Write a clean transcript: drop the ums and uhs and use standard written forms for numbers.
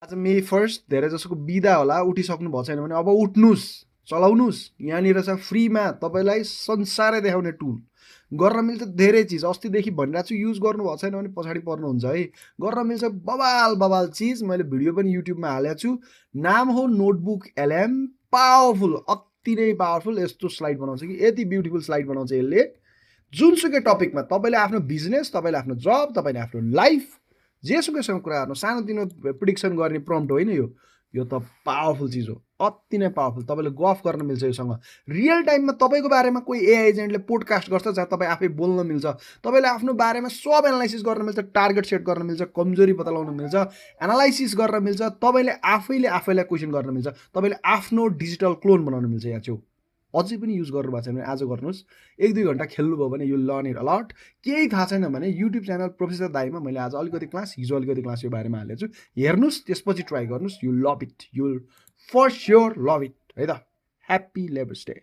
आज मे 1 धेरै जसोको बिदा होला, उठिसक्नु भएको छैन भने अब उठ्नुस्, चलाउनुस्। यहाँनिर छ फ्रीमा तपाईँलाई संसारै देखाउने टुल। गर्न मिल्छ धेरै चिज। अस्तिदेखि भनिरहेको छु, युज गर्नुभएको छैन भने पछाडि पर्नुहुन्छ है। गर्न मिल्छ बबाल बबाल चिज। मैले भिडियो पनि युट्युबमा हालेको छु। नाम हो नोटबुक एलएम। पावरफुल, अति नै पावरफुल। यस्तो स्लाइड बनाउँछ कि यति ब्युटिफुल स्लाइड बनाउँछ यसले। जुनसुकै टपिकमा तपाईँले आफ्नो बिजनेस, तपाईँले आफ्नो जब, तपाईँले आफ्नो लाइफ, जेसुकैसँग कुरा गर्नु, सानोतिनो प्रिडिक्सन गर्ने प्रम्प्ट होइन यो त पावरफुल चिज हो। अति नै पावरफुल। तपाईँले गफ गर्न मिल्छ योसँग। रियल टाइममा तपाईँको बारेमा कोही एआई एजेन्टले पोडकास्ट गर्छ जहाँ तपाईँ आफै बोल्न मिल्छ। तपाईँले आफ्नो बारेमा सब एनालाइसिस गर्न मिल्छ, टार्गेट सेट गर्न मिल्छ, कमजोरी पत्ता लगाउन मिल्छ, एनालाइसिस गर्न मिल्छ, तपाईँले आफैले आफैलाई क्वेसन गर्न मिल्छ, तपाईँले आफ्नो डिजिटल क्लोन बनाउन मिल्छ। यहाँ छु अझै पनि युज गर्नुभएको छैन भने आज गर्नुहोस्। 1-2 घन्टा खेल्नुभयो भने यु लर्न इट अलट। केही थाहा छैन भने युट्युब च्यानल प्रोफेसर दाईमा मैले आज अलिकति क्लास, हिजो अलिकति क्लास यो बारेमा हालेको छु। हेर्नुहोस्, त्यसपछि ट्राई गर्नुहोस्। You love it, you'll for sure love it है त। Happy labour's day.